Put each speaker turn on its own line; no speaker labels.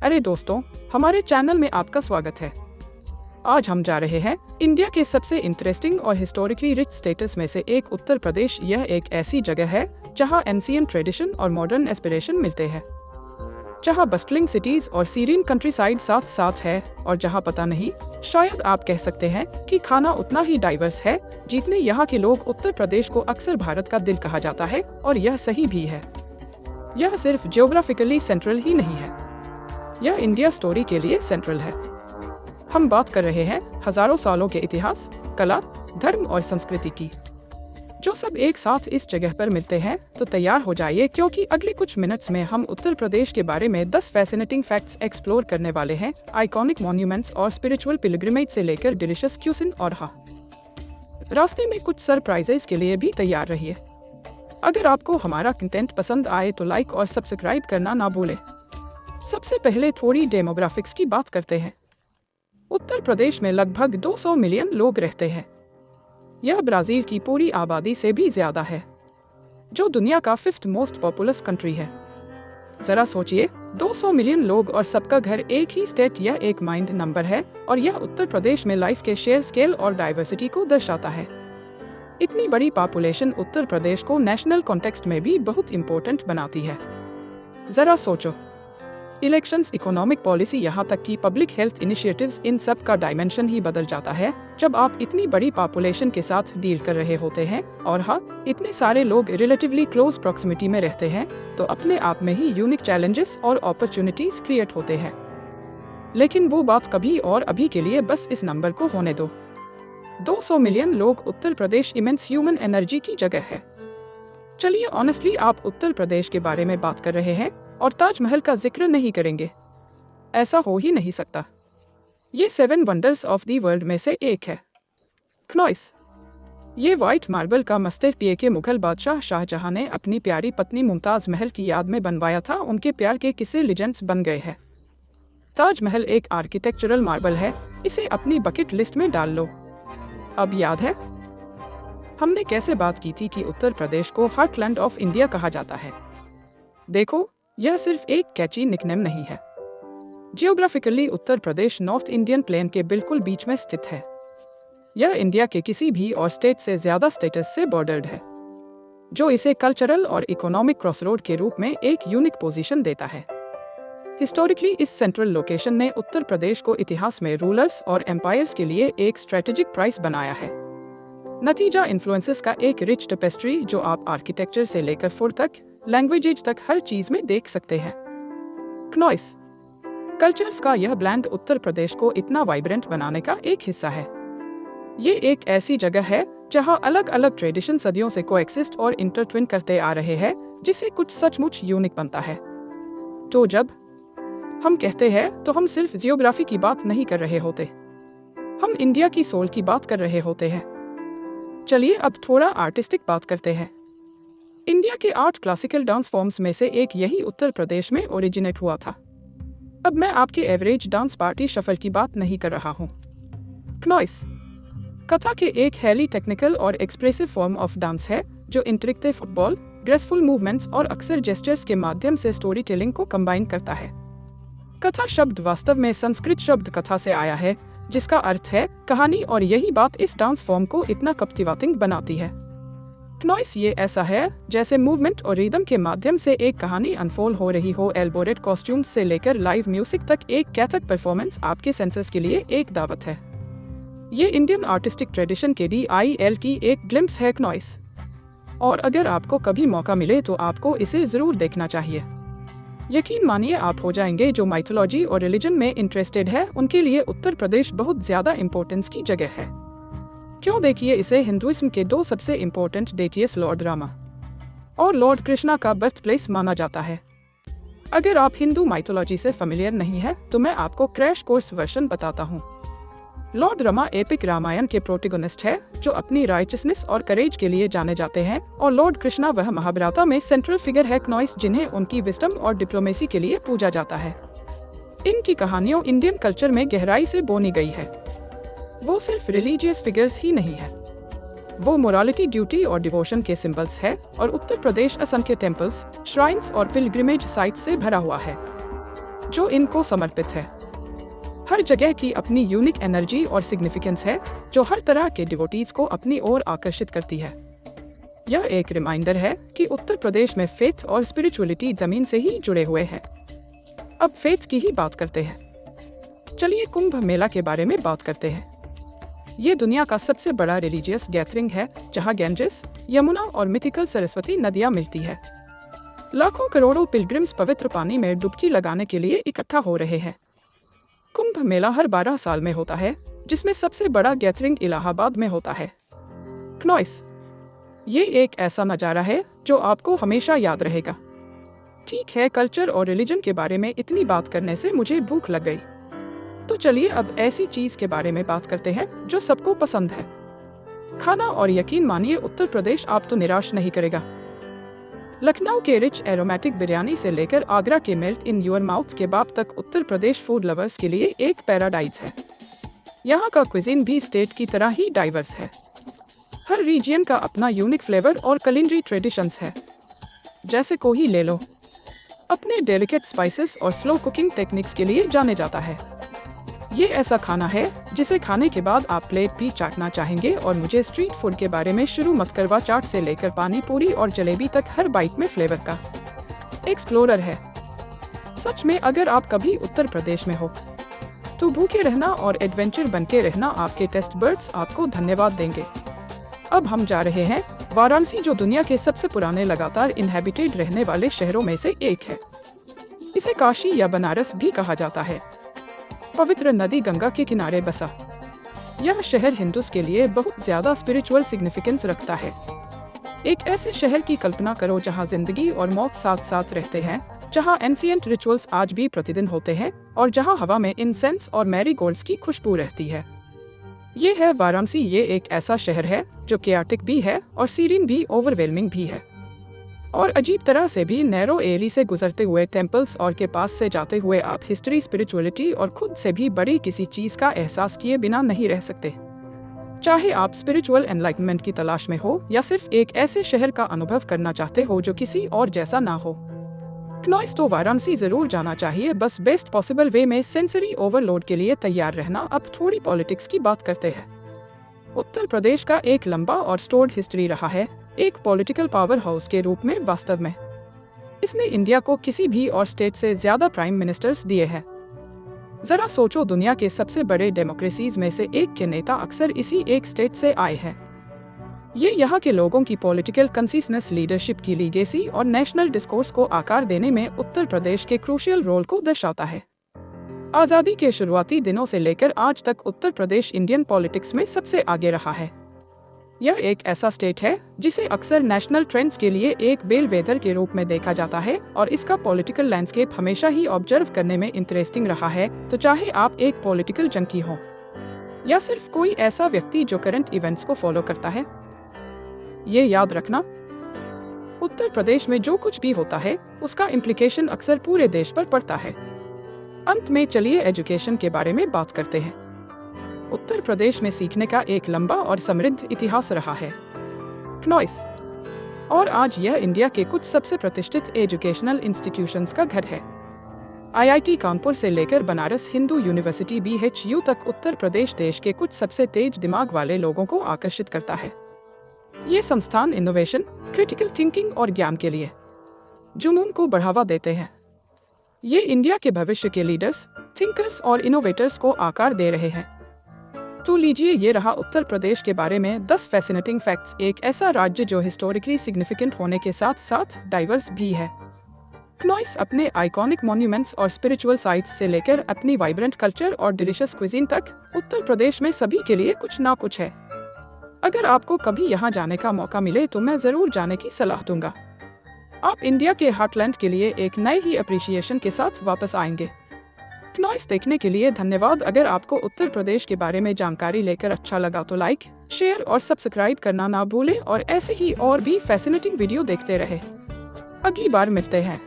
अरे दोस्तों, हमारे चैनल में आपका स्वागत है। आज हम जा रहे हैं इंडिया के सबसे इंटरेस्टिंग और हिस्टोरिकली रिच स्टेट्स में से एक उत्तर प्रदेश। यह एक ऐसी जगह है जहां एंशिएंट ट्रेडिशन और मॉडर्न एस्पिरेशन मिलते हैं, जहां बस्टलिंग सिटीज और सीरीन कंट्री साइड साथ साथ है, और जहां पता नहीं, शायद आप कह सकते हैं कि खाना उतना ही डाइवर्स है जितने यहाँ के लोग। उत्तर प्रदेश को अक्सर भारत का दिल कहा जाता है, और यह सही भी है। यह सिर्फ जियोग्राफिकली सेंट्रल ही नहीं है, यह इंडिया स्टोरी के लिए सेंट्रल है। हम बात कर रहे हैं हजारों सालों के इतिहास, कला, धर्म और संस्कृति की, जो सब एक साथ इस जगह पर मिलते हैं। तो तैयार हो जाइए, क्योंकि अगले कुछ मिनट्स में हम उत्तर प्रदेश के बारे में 10 फैसिनेटिंग फैक्ट्स एक्सप्लोर करने वाले हैं। आइकॉनिक मॉन्यूमेंट्स और स्पिरिचुअल पिलग्रिमेज से लेकर डिलिशियस क्यूसिन, और रास्ते में कुछ सरप्राइजेस के लिए भी तैयार रहिए। अगर आपको हमारा कंटेंट पसंद आए तो लाइक और सब्सक्राइब करना ना भूलें। सबसे पहले थोड़ी डेमोग्राफिक्स की बात करते हैं। उत्तर प्रदेश में लगभग 200 मिलियन लोग रहते हैं। यह ब्राजील की पूरी आबादी से भी ज्यादा है, जो दुनिया का 5th मोस्ट पॉपुलस कंट्री है। जरा सोचिए, 200 मिलियन लोग और सबका घर एक ही स्टेट। यह एक माइंड नंबर है, और यह उत्तर प्रदेश में लाइफ के शेयर स्केल और डाइवर्सिटी को दर्शाता है। इतनी बड़ी पॉपुलेशन उत्तर प्रदेश को नेशनल कॉन्टेक्स्ट में भी बहुत इम्पोर्टेंट बनाती है। जरा सोचो, इलेक्शंस, इकोनॉमिक पॉलिसी, यहाँ तक कि पब्लिक हेल्थ इनिशिएटिव्स, इन सब का डायमेंशन ही बदल जाता है जब आप इतनी बड़ी पॉपुलेशन के साथ डील कर रहे होते हैं। और हाँ, इतने सारे लोग रिलेटिवली क्लोज प्रॉक्सिमिटी में रहते हैं, तो अपने आप में ही यूनिक चैलेंजेस और अपॉर्चुनिटीज क्रिएट होते हैं। लेकिन वो बात कभी और, अभी के लिए बस इस नंबर को होने दो। 200 मिलियन लोग, Uttar Pradesh immense human energy की जगह है। चलिए, ऑनेस्टली, आप उत्तर प्रदेश के बारे में बात कर रहे हैं और ताजमहल का जिक्र नहीं करेंगे? ऐसा हो ही नहीं सकता। ये 7 वंडर्स ऑफ दी वर्ल्ड में से एक है। क्नॉइस, ये व्हाइट मार्बल का मास्टरपीस के मुगल बादशाह शाहजहां ने अपनी प्यारी पत्नी मुमताज महल की याद में बनवाया था। उनके प्यार के किस्से लीजेंड्स बन गए हैं। ताजमहल एक आर्किटेक्चरल मार्बल है, इसे अपनी बकेट लिस्ट में डाल लो। अब याद है हमने कैसे बात की थी कि उत्तर प्रदेश को हार्टलैंड ऑफ इंडिया कहा जाता है? देखो, यह सिर्फ एक कैची निकनेम नहीं है। Geographically Uttar Pradesh north Indian plain के बिल्कुल बीच में स्थित है। यह इंडिया के किसी भी और स्टेट से ज्यादा स्टेटस से बॉर्डर्ड है, जो इसे कल्चरल और इकोनॉमिक क्रॉसरोड के रूप में एक यूनिक पोजीशन देता है। हिस्टोरिकली इस सेंट्रल लोकेशन ने उत्तर प्रदेश को इतिहास में रूलर्स और एम्पायर्स के लिए एक स्ट्रेटेजिक प्राइस बनाया है। नतीजा इन्फ्लुएंसेस का एक रिच टेपेस्ट्री, जो आप आर्किटेक्चर से लेकर फूड तक, लैंग्वेजेज तक हर चीज में देख सकते हैं। क्नॉइस कल्चर्स का यह ब्लेंड उत्तर प्रदेश को इतना वाइब्रेंट बनाने का एक हिस्सा है। ये एक ऐसी जगह है जहां अलग अलग ट्रेडिशन सदियों से कोएक्सिस्ट और इंटरट्विन करते आ रहे हैं, जिससे कुछ सचमुच यूनिक बनता है। तो जब हम कहते हैं, तो हम सिर्फ जियोग्राफी की बात नहीं कर रहे होते, हम इंडिया की सोल की बात कर रहे होते हैं। चलिए अब थोड़ा आर्टिस्टिक बात करते हैं। इंडिया के 8 क्लासिकल डांस फॉर्म्स में से एक यही उत्तर प्रदेश में ओरिजिनेट हुआ था। अब मैं आपके एवरेज डांस पार्टी शफल की बात नहीं कर रहा हूँ। क्नॉइस कथा के एक हैली टेक्निकल और एक्सप्रेसिव फॉर्म ऑफ डांस है, जो इंट्रिक्टे फुटबॉल, ग्रेसफुल मूवमेंट्स और अक्सर जेस्चर्स के माध्यम से स्टोरी टेलिंग को कंबाइन करता है। कथा शब्द वास्तव में संस्कृत शब्द कथा से आया है, जिसका अर्थ है कहानी, और यही बात इस डांस फॉर्म को इतना कैप्टिवेटिंग बनाती है। क्नॉइस ये ऐसा है जैसे मूवमेंट और रिदम के माध्यम से एक कहानी अनफोल्ड हो रही हो। एल्बोरेट कॉस्ट्यूम्स से लेकर लाइव म्यूजिक तक, एक कैथक परफॉर्मेंस आपके सेंसेस के लिए एक दावत है। ये इंडियन आर्टिस्टिक ट्रेडिशन के DIL की एक ग्लिम्प्स है क्नॉइस, और अगर आपको कभी मौका मिले तो आपको इसे जरूर देखना चाहिए। यकीन मानिए, आप हो जाएंगे। जो माइथोलॉजी और रिलीजन में इंटरेस्टेड है, उनके लिए उत्तर प्रदेश बहुत ज्यादा इंपॉर्टेंस की जगह है। क्यों? देखिए, इसे हिंदुइज्म के 2 सबसे इंपॉर्टेंट डेटियस लॉर्ड रामा और लॉर्ड कृष्णा का बर्थ प्लेस माना जाता है। अगर आप हिंदू माइथोलॉजी से फेमिलियर नहीं है, तो मैं आपको क्रैश कोर्स वर्जन बताता हूँ। लॉर्ड रामा एपिक रामायण के प्रोटैगनिस्ट है, जो अपनी राइचसनेस और करेज के लिए जाने जाते हैं, और लॉर्ड कृष्णा वह महाभारत में सेंट्रल फिगर है क्नॉइस, जिन्हें उनकी विजडम और डिप्लोमेसी के लिए पूजा जाता है। इनकी कहानियों इंडियन कल्चर में गहराई से बोनी गई है। वो सिर्फ रिलीजियस फिगर्स ही नहीं है, वो मोरालिटी, ड्यूटी और डिवोशन के सिंबल्स है। और उत्तर प्रदेश असंख्य टेम्पल्स, श्राइन्स और पिलग्रिमेज साइट्स से भरा हुआ है। जो इनको समर्पित है। हर जगह की अपनी यूनिक एनर्जी और सिग्निफिकेंस है जो हर तरह के डिवोटीज को अपनी ओर आकर्षित करती है। यह एक रिमाइंडर है कि उत्तर प्रदेश में फेथ और स्पिरिचुअलिटी जमीन से ही जुड़े हुए हैं। अब फेथ की ही बात करते हैं। चलिए कुंभ मेला के बारे में बात करते हैं। ये दुनिया का सबसे बड़ा रिलीजियस गैदरिंग है जहाँ गैंजेस, यमुना और मिथिकल सरस्वती नदियाँ मिलती है। लाखों करोड़ों पिलग्रिम्स पवित्र पानी में डुबकी लगाने के लिए इकट्ठा हो रहे हैं। कुंभ मेला हर 12 साल में होता है, जिसमें सबसे बड़ा गैदरिंग इलाहाबाद में होता है। क्नॉइस, ये एक ऐसा नज़ारा है जो आपको हमेशा याद रहेगा। ठीक है, कल्चर और रिलीजन के बारे में इतनी बात करने से मुझे भूख लग गई, तो चलिए अब ऐसी चीज़ के बारे में बात करते हैं जो सबको पसंद है, खाना। और यकीन मानिए उत्तर प्रदेश आप तो निराश नहीं करेगा। लखनऊ के रिच एरोमेटिक बिरयानी से लेकर आगरा के मेल्ट इन योर माउथ केबाब तक उत्तर प्रदेश फूड लवर्स के लिए एक पैराडाइज है। यहाँ का क्विजीन भी स्टेट की तरह ही डाइवर्स है। हर रीजियन का अपना यूनिक फ्लेवर और कुलिनरी ट्रेडिशंस है। जैसे कोही ले लो, अपने डेलिकेट स्पाइसेस और स्लो कुकिंग टेक्निक्स के लिए जाने जाता है। ये ऐसा खाना है जिसे खाने के बाद आप प्लेट भी चाटना चाहेंगे। और मुझे स्ट्रीट फूड के बारे में शुरू मत करवा, चाट से लेकर पानी पूरी और जलेबी तक हर बाइट में फ्लेवर का एक्सप्लोरर है। सच में अगर आप कभी उत्तर प्रदेश में हो तो भूखे रहना और एडवेंचर बनके रहना, आपके टेस्ट बर्ड्स आपको धन्यवाद देंगे। अब हम जा रहे हैं वाराणसी, जो दुनिया के सबसे पुराने लगातार इनहैबिटेड रहने वाले शहरों में से एक है। इसे काशी या बनारस भी कहा जाता है। पवित्र नदी गंगा के किनारे बसा यह शहर हिंदूज के लिए बहुत ज्यादा स्पिरिचुअल सिग्निफिकेंस रखता है। एक ऐसे शहर की कल्पना करो जहां जिंदगी और मौत साथ साथ रहते हैं, जहां एंशिएंट रिचुअल्स आज भी प्रतिदिन होते हैं और जहां हवा में इंसेंस और मैरीगोल्ड्स की खुशबू रहती है। ये है वाराणसी। ये एक ऐसा शहर है जो केयाटिक भी है और सीरीन भी, ओवरवेलमिंग भी है और अजीब तरह से भी। नैरो एरी से गुजरते हुए टेम्पल्स और के पास से जाते हुए आप हिस्ट्री, स्पिरिचुअलिटी और खुद से भी बड़ी किसी चीज का एहसास किए बिना नहीं रह सकते। चाहे आप स्पिरिचुअल एनलाइटमेंट की तलाश में हो या सिर्फ एक ऐसे शहर का अनुभव करना चाहते हो जो किसी और जैसा ना हो, क्नॉइस तो वाराणसी जरूर जाना चाहिए। बस बेस्ट पॉसिबल वे में सेंसरी ओवरलोड के लिए तैयार रहना। अब थोड़ी पॉलिटिक्स की बात करते हैं। उत्तर प्रदेश का एक लंबा और स्टोर्ड हिस्ट्री रहा है, एक पॉलिटिकल पावर हाउस के रूप में। वास्तव में इसने इंडिया को किसी भी और स्टेट से ज्यादा प्राइम मिनिस्टर्स दिए हैं। जरा सोचो, दुनिया के सबसे बड़े डेमोक्रेसीज में से एक के नेता अक्सर इसी एक स्टेट से आए हैं। ये यहाँ के लोगों की पॉलिटिकल कंसिस्टेंस, लीडरशिप की लीगेसी और नेशनल डिस्कोर्स को आकार देने में उत्तर प्रदेश के क्रूशियल रोल को दर्शाता है। आज़ादी के शुरुआती दिनों से लेकर आज तक उत्तर प्रदेश इंडियन पॉलिटिक्स में सबसे आगे रहा है। यह एक ऐसा स्टेट है जिसे अक्सर नेशनल ट्रेंड्स के लिए एक बेलवेदर के रूप में देखा जाता है और इसका पॉलिटिकल लैंडस्केप हमेशा ही ऑब्जर्व करने में इंटरेस्टिंग रहा है। तो चाहे आप एक पॉलिटिकल जंकी हो या सिर्फ कोई ऐसा व्यक्ति जो करंट इवेंट्स को फॉलो करता है, ये याद रखना, उत्तर प्रदेश में जो कुछ भी होता है उसका इम्प्लीकेशन अक्सर पूरे देश पर पड़ता है। अंत में चलिए एजुकेशन के बारे में बात करते हैं। उत्तर प्रदेश में सीखने का एक लंबा और समृद्ध इतिहास रहा है, क्नॉइस, और आज यह इंडिया के कुछ सबसे प्रतिष्ठित एजुकेशनल इंस्टीट्यूशंस का घर है। IIT कानपुर से लेकर बनारस हिंदू यूनिवर्सिटी BHU तक उत्तर प्रदेश देश के कुछ सबसे तेज दिमाग वाले लोगों को आकर्षित करता है। ये संस्थान इनोवेशन, क्रिटिकल थिंकिंग और ज्ञान के लिए जुनून को बढ़ावा देते हैं। ये इंडिया के भविष्य के लीडर्स, थिंकर्स और इनोवेटर्स को आकार दे रहे हैं। तो लीजिए, ये रहा उत्तर प्रदेश के बारे में 10 फैसिनेटिंग फैक्ट्स। एक ऐसा राज्य जो हिस्टोरिकली सिग्निफिकेंट होने के साथ साथ डाइवर्स भी है। क्नॉइस अपने आइकॉनिक मॉन्यूमेंट्स और स्पिरिचुअल साइट्स से लेकर अपनी वाइब्रेंट कल्चर और डिलिशियस क्विजीन तक, उत्तर प्रदेश में सभी के लिए कुछ ना कुछ है। अगर आपको कभी यहाँ जाने का मौका मिले तो मैं ज़रूर जाने की सलाह दूंगा। आप इंडिया के हार्टलैंड के लिए एक नए ही अप्रिसिएशन के साथ वापस आएंगे। क्नॉइस देखने के लिए धन्यवाद। अगर आपको उत्तर प्रदेश के बारे में जानकारी लेकर अच्छा लगा तो लाइक, शेयर और सब्सक्राइब करना ना भूलें और ऐसे ही और भी फैसिनेटिंग वीडियो देखते रहे। अगली बार मिलते हैं।